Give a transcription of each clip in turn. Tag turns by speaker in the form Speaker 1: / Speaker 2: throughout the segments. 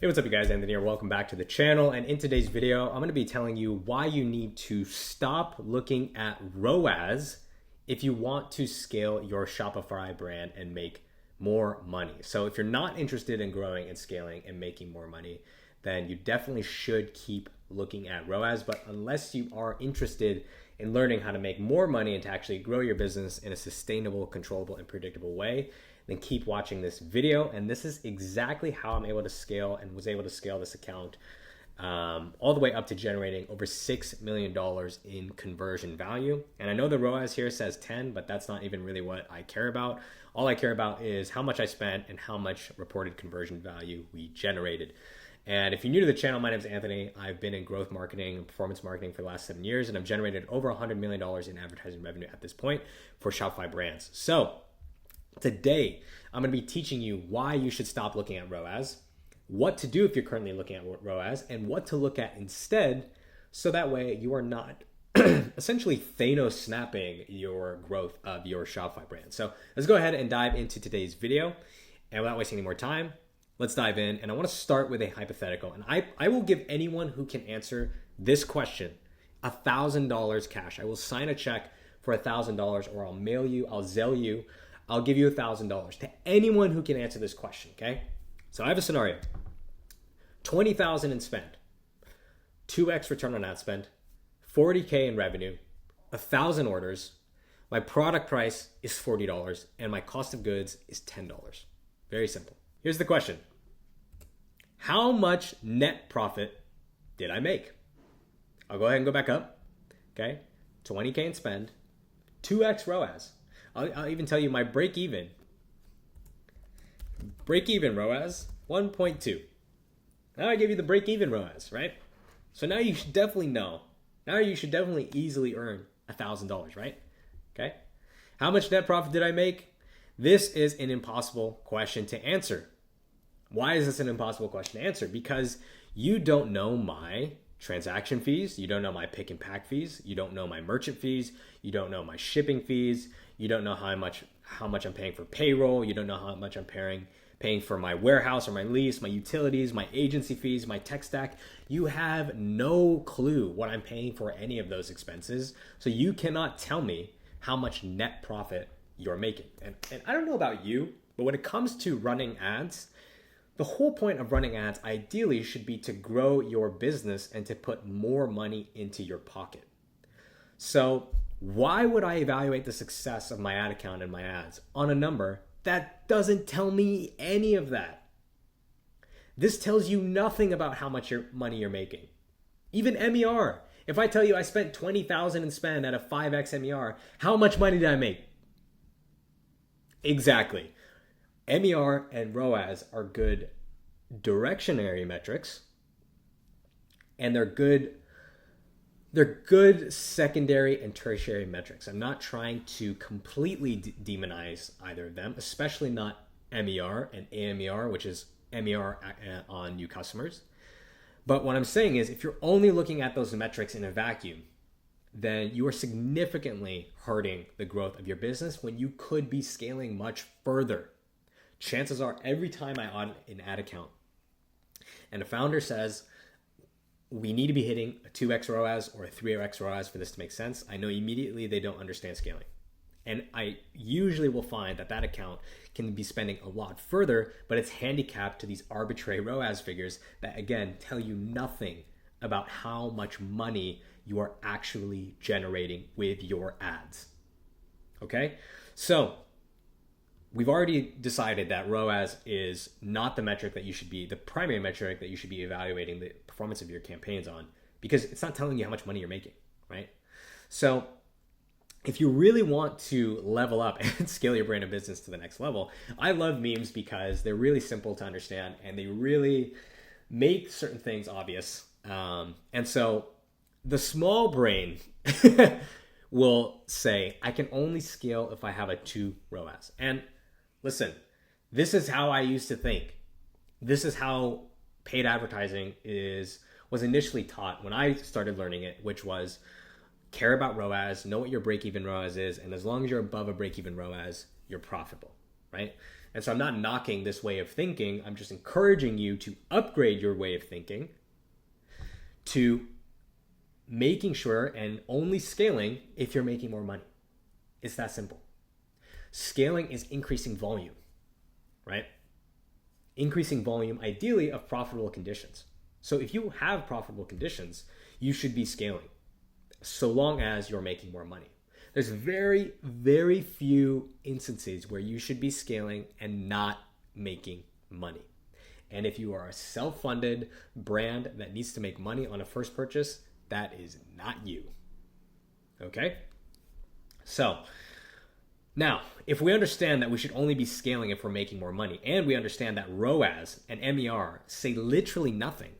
Speaker 1: Hey, what's up you guys? Anthony here. Welcome back to the channel. And in today's video, I'm going to be telling you why you need to stop looking at ROAS if you want to scale your Shopify brand and make more money. So if you're not interested in growing and scaling and making more money, then you definitely should keep looking at ROAS. But unless you are interested in learning how to make more money and to actually grow your business in a sustainable, controllable, and predictable way, then keep watching this video. And this is exactly how I'm able to scale and was able to scale this account all the way up to generating over $6 million in conversion value. And I know the ROAS here says 10, but that's not even really what I care about. All I care about is how much I spent and how much reported conversion value we generated. And if you're new to the channel, my name is Anthony. I've been in growth marketing and performance marketing for the last 7 years, and I've generated over $100 million in advertising revenue at this point for Shopify brands. So today, I'm going to be teaching you why you should stop looking at ROAS, what to do if you're currently looking at ROAS, and what to look at instead, so that way you are not essentially Thanos snapping your growth of your Shopify brand. So let's go ahead and dive into today's video. And without wasting any more time, let's dive in. And I want to start with a hypothetical. And I will give anyone who can answer this question $1,000 cash. I will sign a check for $1,000, or I'll mail you, I'll Zelle you, I'll give you $1,000 to anyone who can answer this question, okay? So I have a scenario. $20,000 in spend, 2x return on ad spend, $40K in revenue, 1,000 orders, my product price is $40, and my cost of goods is $10. Very simple. Here's the question. How much net profit did I make? I'll go ahead and go back up, okay? 20K in spend, 2x ROAS. I'll even tell you my break-even ROAS, 1.2. Now I give you the break-even ROAS, right? So now you should definitely know. Now you should definitely easily earn $1,000, right? Okay. How much net profit did I make? This is an impossible question to answer. Why is this an impossible question to answer? Because you don't know my transaction fees, you don't know my pick and pack fees, you don't know my merchant fees, you don't know my shipping fees, you don't know how much I'm paying for payroll, you don't know how much I'm paying for my warehouse or my lease, my utilities, my agency fees, my tech stack. You have no clue what I'm paying for any of those expenses. So you cannot tell me how much net profit you're making. And I don't know about you, but when it comes to running ads, the whole point of running ads ideally should be to grow your business and to put more money into your pocket. So why would I evaluate the success of my ad account and my ads on a number that doesn't tell me any of that? This tells you nothing about how much money you're making. Even MER. If I tell you I spent $20,000 in spend at a 5x MER, how much money did I make? Exactly. MER and ROAS are good directionary metrics, and they're good secondary and tertiary metrics. I'm not trying to completely demonize either of them, especially not MER and AMER, which is MER on new customers. But what I'm saying is, if you're only looking at those metrics in a vacuum, then you are significantly hurting the growth of your business when you could be scaling much further. Chances are, every time I audit an ad account and a founder says, we need to be hitting a 2x ROAS or a 3x ROAS for this to make sense, I know immediately they don't understand scaling. And I usually will find that that account can be spending a lot further, but it's handicapped to these arbitrary ROAS figures that, again, tell you nothing about how much money you are actually generating with your ads. Okay? So we've already decided that ROAS is not the metric that you should be, the primary metric that you should be evaluating the performance of your campaigns on, because it's not telling you how much money you're making, right? So if you really want to level up and scale your brand of business to the next level, I love memes because they're really simple to understand and they really make certain things obvious. And so the small brain will say, I can only scale if I have a 2 ROAS. And listen, this is how I used to think. This is how paid advertising was initially taught when I started learning it, which was care about ROAS, know what your break-even ROAS is, and as long as you're above a break-even ROAS, you're profitable, right? And so I'm not knocking this way of thinking. I'm just encouraging you to upgrade your way of thinking to making sure and only scaling if you're making more money. It's that simple. Scaling is increasing volume, right? Increasing volume, ideally, of profitable conditions. So if you have profitable conditions, you should be scaling so long as you're making more money. There's very, very few instances where you should be scaling and not making money. And if you are a self-funded brand that needs to make money on a first purchase, that is not you. Okay? So now, if we understand that we should only be scaling if we're making more money, and we understand that ROAS and MER say literally nothing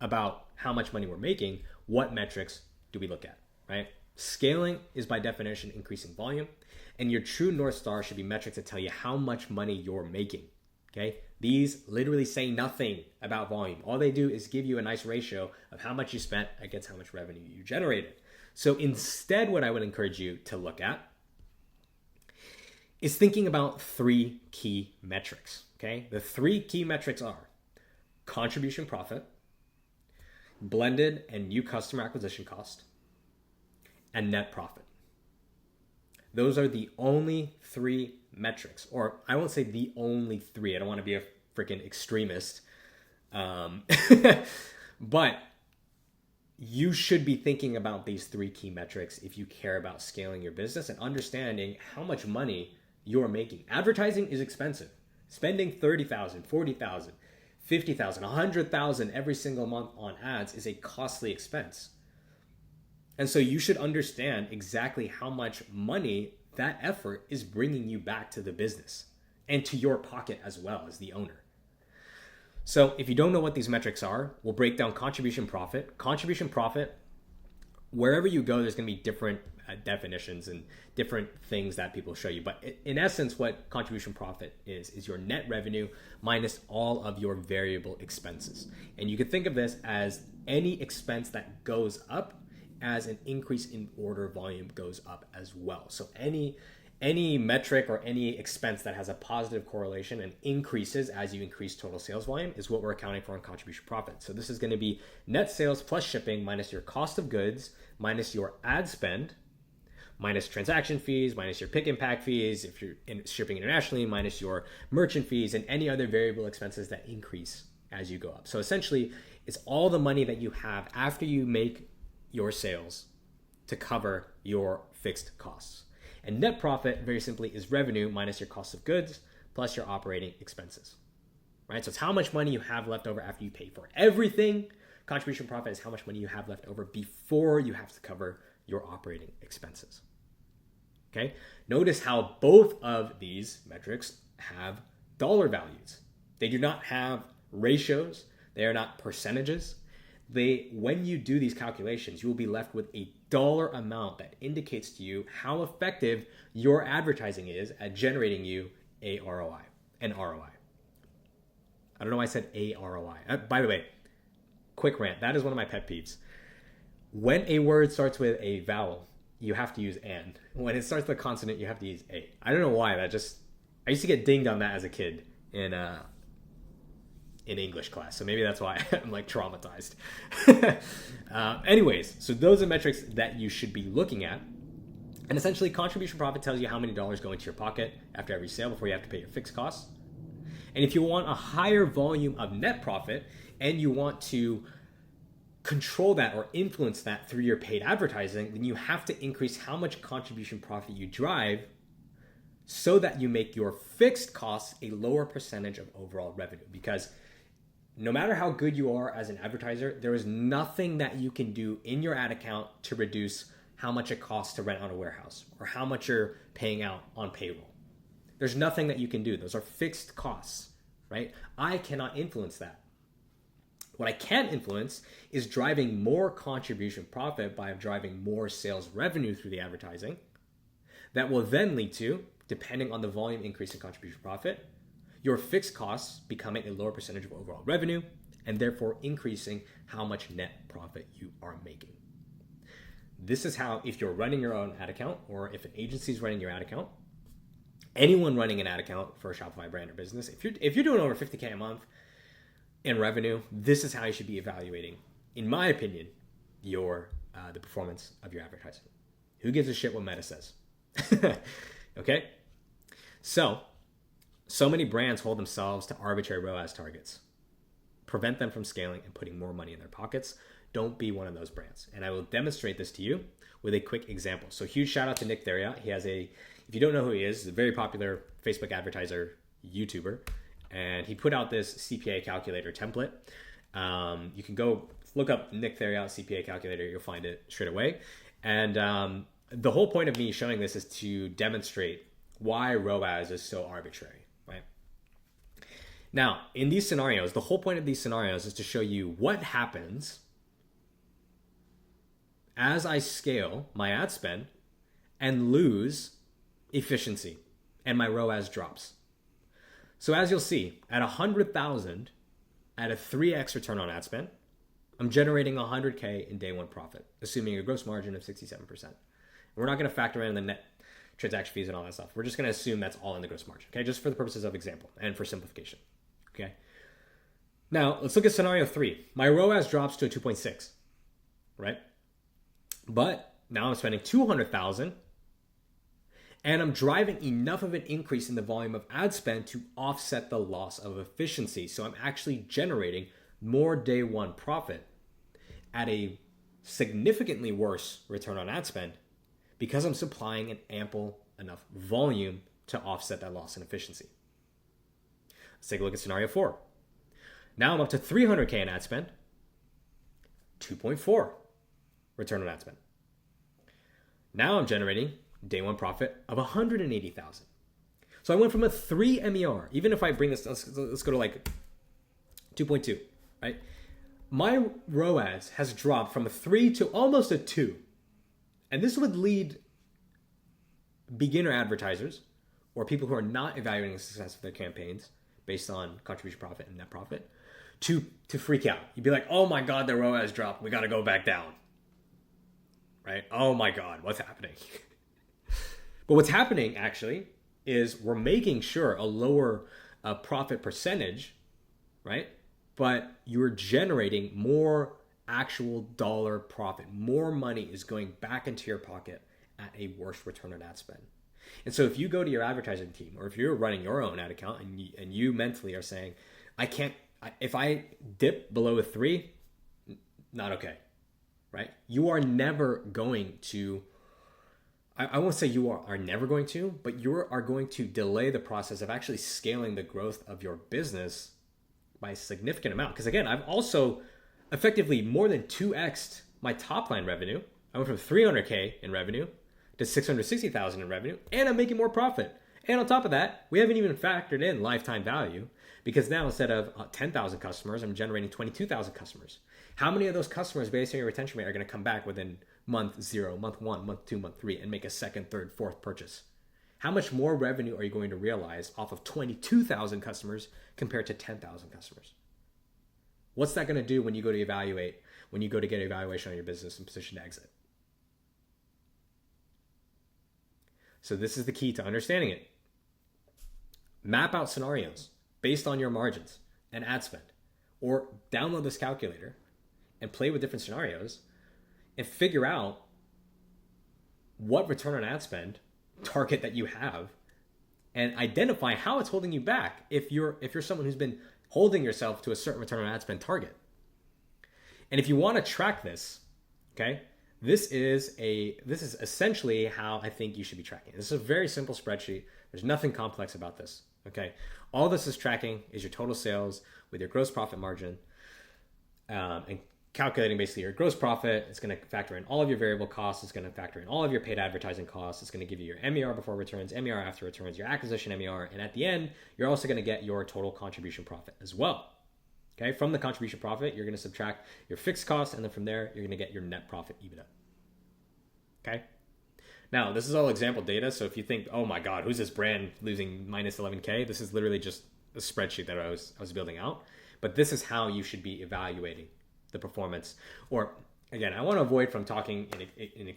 Speaker 1: about how much money we're making, what metrics do we look at, right? Scaling is by definition increasing volume, and your true North Star should be metrics that tell you how much money you're making, okay? These literally say nothing about volume. All they do is give you a nice ratio of how much you spent against how much revenue you generated. So instead, what I would encourage you to look at is thinking about 3 key metrics, okay? The 3 key metrics are contribution profit, blended and new customer acquisition cost, and net profit. Those are the only 3 metrics, or I won't say the only 3. I don't want to be a freaking extremist. But you should be thinking about these 3 key metrics if you care about scaling your business and understanding how much money you're making. Advertising is expensive. Spending $30,000, $40,000, $50,000, $100,000 every single month on ads is a costly expense. And so you should understand exactly how much money that effort is bringing you back to the business and to your pocket as well as the owner. So if you don't know what these metrics are, we'll break down contribution profit. Contribution profit, wherever you go, there's going to be different definitions and different things that people show you. But in essence, what contribution profit is your net revenue minus all of your variable expenses. And you can think of this as any expense that goes up as an increase in order volume goes up as well. So any metric or any expense that has a positive correlation and increases as you increase total sales volume is what we're accounting for in contribution profit. So this is going to be net sales plus shipping minus your cost of goods minus your ad spend minus transaction fees minus your pick and pack fees if you're shipping internationally minus your merchant fees and any other variable expenses that increase as you go up. So essentially, it's all the money that you have after you make your sales to cover your fixed costs. And net profit, very simply, is revenue minus your cost of goods plus your operating expenses, right? So it's how much money you have left over after you pay for everything. Contribution profit is how much money you have left over before you have to cover your operating expenses, okay? Notice how both of these metrics have dollar values. They do not have ratios. They are not percentages. When you do these calculations, you will be left with a dollar amount that indicates to you how effective your advertising is at generating you an ROI. I don't know why I said a ROI. By the way, quick rant. That is one of my pet peeves. When a word starts with a vowel, you have to use and. When it starts with a consonant, you have to use a. I don't know why. I used to get dinged on that as a kid in English class. So maybe that's why I'm like traumatized. Anyways, so those are metrics that you should be looking at. And essentially, contribution profit tells you how many dollars go into your pocket after every sale before you have to pay your fixed costs. And if you want a higher volume of net profit and you want to control that or influence that through your paid advertising, then you have to increase how much contribution profit you drive so that you make your fixed costs a lower percentage of overall revenue. Because no matter how good you are as an advertiser, there is nothing that you can do in your ad account to reduce how much it costs to rent out a warehouse or how much you're paying out on payroll. There's nothing that you can do. Those are fixed costs, right? I cannot influence that. What I can influence is driving more contribution profit by driving more sales revenue through the advertising. That will then lead to, depending on the volume increase in contribution profit, your fixed costs becoming a lower percentage of overall revenue and therefore increasing how much net profit you are making. This is how, if you're running your own ad account or if an agency is running your ad account, Anyone running an ad account for a Shopify brand or business, if you're doing over 50K a month in revenue, this is how you should be evaluating, in my opinion, your the performance of your advertising. Who gives a shit what Meta says? Okay? So many brands hold themselves to arbitrary ROAS targets, prevent them from scaling and putting more money in their pockets. Don't be one of those brands. And I will demonstrate this to you with a quick example. So huge shout out to Nick Theriot. He has if you don't know who he is, he's a very popular Facebook advertiser, YouTuber. And he put out this CPA calculator template. You can go look up Nick Theriot CPA calculator. You'll find it straight away. And the whole point of me showing this is to demonstrate why ROAS is so arbitrary, right? Now, in these scenarios, the whole point of these scenarios is to show you what happens as I scale my ad spend and lose efficiency and my ROAS drops. So as you'll see, at 100,000, at a 3x return on ad spend, I'm generating 100K in day one profit, assuming a gross margin of 67%. We're not going to factor in the net transaction fees and all that stuff. We're just going to assume that's all in the gross margin, okay? Just for the purposes of example and for simplification, okay? Now, let's look at scenario 3. My ROAS drops to a 2.6, right? But now I'm spending 200,000 and I'm driving enough of an increase in the volume of ad spend to offset the loss of efficiency. So I'm actually generating more day one profit at a significantly worse return on ad spend because I'm supplying an ample enough volume to offset that loss in efficiency. Let's take a look at scenario 4. Now I'm up to 300K in ad spend, 2.4 return on ad spend. Now I'm generating day one profit of 180,000. So I went from a 3 MER, even if I bring this, let's go to like 2.2, right? My ROAS has dropped from a 3 to almost a 2. And this would lead beginner advertisers or people who are not evaluating the success of their campaigns based on contribution profit and net profit to freak out. You'd be like, oh my God, the ROAS dropped. We got to go back down. Right? Oh my God, what's happening? But what's happening actually is we're making sure a lower profit percentage, right? But you're generating more actual dollar profit. More money is going back into your pocket at a worse return on ad spend. And so if you go to your advertising team or if you're running your own ad account and you mentally are saying, if I dip below a 3, not okay, right? You are never going to, I won't say you are never going to, but you are going to delay the process of actually scaling the growth of your business by a significant amount. Because again, I've also effectively more than 2x'd my top line revenue. I went from 300K in revenue to 660,000 in revenue, and I'm making more profit. And on top of that, we haven't even factored in lifetime value because now instead of 10,000 customers, I'm generating 22,000 customers. How many of those customers based on your retention rate are going to come back within month 0, month 1, month 2, month 3 and make a second, third, fourth purchase? How much more revenue are you going to realize off of 22,000 customers compared to 10,000 customers? What's that going to do when you go to evaluate, when you go to get evaluation on your business and position to exit? So this is the key to understanding it. Map out scenarios based on your margins and ad spend, or download this calculator and play with different scenarios and figure out what return on ad spend target that you have and identify how it's holding you back if you're someone who's been holding yourself to a certain return on ad spend target. And if you want to track this, okay, this is essentially how I think you should be tracking. This is a very simple spreadsheet. There's nothing complex about this, okay? All this is tracking is your total sales with your gross profit margin and calculating basically your gross profit. It's going to factor in all of your variable costs. It's going to factor in all of your paid advertising costs. It's going to give you your MER before returns, MER after returns, your acquisition MER, and at the end, you're also going to get your total contribution profit as well. Okay, from the contribution profit, you're going to subtract your fixed costs, and then from there, you're going to get your net profit EBITDA. Okay? Now, this is all example data, so if you think, oh my God, who's this brand losing minus 11K? This is literally just a spreadsheet that I was building out. But this is how you should be evaluating the performance. Or, again, I want to avoid from talking in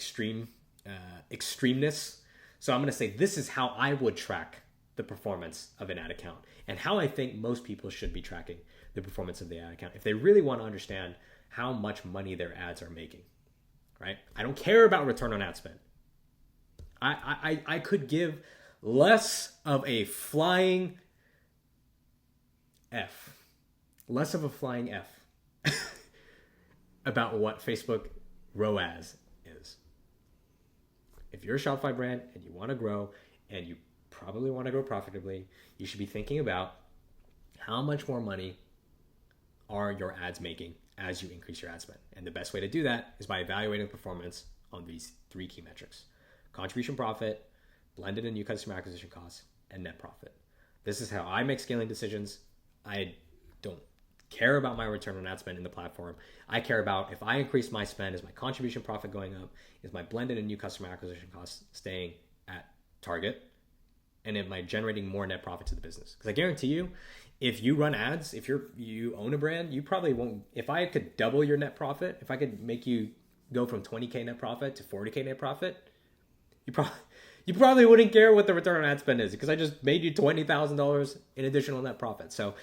Speaker 1: extremeness. So I'm going to say this is how I would track the performance of an ad account and how I think most people should be tracking the performance of the ad account if they really want to understand how much money their ads are making, right? I don't care about return on ad spend. I could give less of a flying F about what Facebook ROAS is. If you're a Shopify brand and you want to grow and you probably want to grow profitably, you should be thinking about how much more money are your ads making as you increase your ad spend. And the best way to do that is by evaluating the performance on these 3 key metrics: contribution profit, blended and new customer acquisition costs, and net profit. This is how I make scaling decisions. I don't care about my return on ad spend in the platform. I care about, if I increase my spend, is my contribution profit going up? Is my blended and new customer acquisition costs staying at target? And am I generating more net profit to the business? Because I guarantee you, if you run ads, if you own a brand, you probably won't. If I could double your net profit, if I could make you go from 20K net profit to 40K net profit, you probably wouldn't care what the return on ad spend is, because I just made you $20,000 in additional net profit. So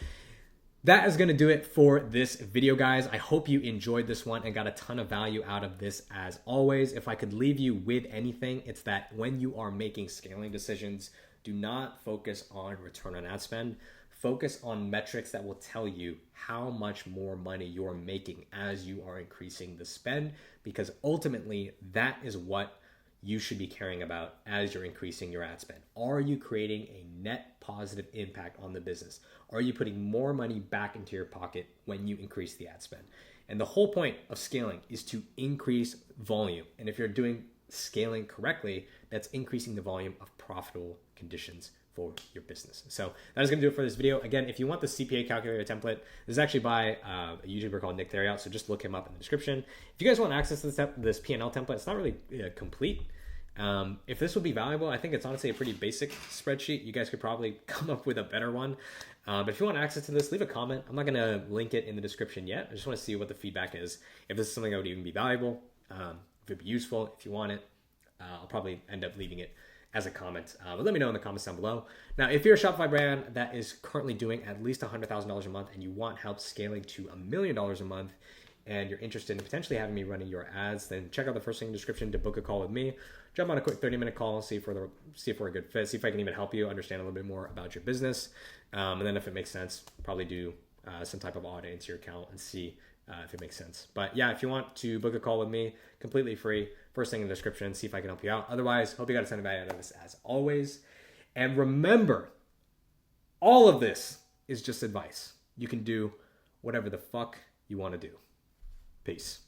Speaker 1: that is going to do it for this video, guys. I hope you enjoyed this one and got a ton of value out of this as always. If I could leave you with anything, it's that when you are making scaling decisions, do not focus on return on ad spend. Focus on metrics that will tell you how much more money you're making as you are increasing the spend, because ultimately that is what you should be caring about as you're increasing your ad spend. Are you creating a net positive impact on the business? Are you putting more money back into your pocket when you increase the ad spend? And the whole point of scaling is to increase volume. And if you're doing scaling correctly, that's increasing the volume of profitable conditions for your business. So that is going to do it for this video. Again, if you want the CPA calculator template, this is actually by a YouTuber called Nick Theriot, so just look him up in the description. If you guys want access to this P&L template, it's not really complete. If this would be valuable, I think it's honestly a pretty basic spreadsheet. You guys could probably come up with a better one. But if you want access to this, leave a comment. I'm not going to link it in the description yet. I just want to see what the feedback is. If this is something that would even be valuable, if it'd be useful, if you want it, I'll probably end up leaving it as a comment. But let me know in the comments down below. Now, if you're a Shopify brand that is currently doing at least $100,000 a month and you want help scaling to $1 million a month, and you're interested in potentially having me running your ads, then check out the first link in the description to book a call with me. Jump on a quick 30-minute call, see if we're a good fit, see if I can even help you understand a little bit more about your business. And then if it makes sense, probably do some type of audit into your account and see if it makes sense. But yeah, if you want to book a call with me, completely free, first thing in the description, see if I can help you out. Otherwise, hope you got a ton of value out of this as always. And remember, all of this is just advice. You can do whatever the fuck you want to do. Peace.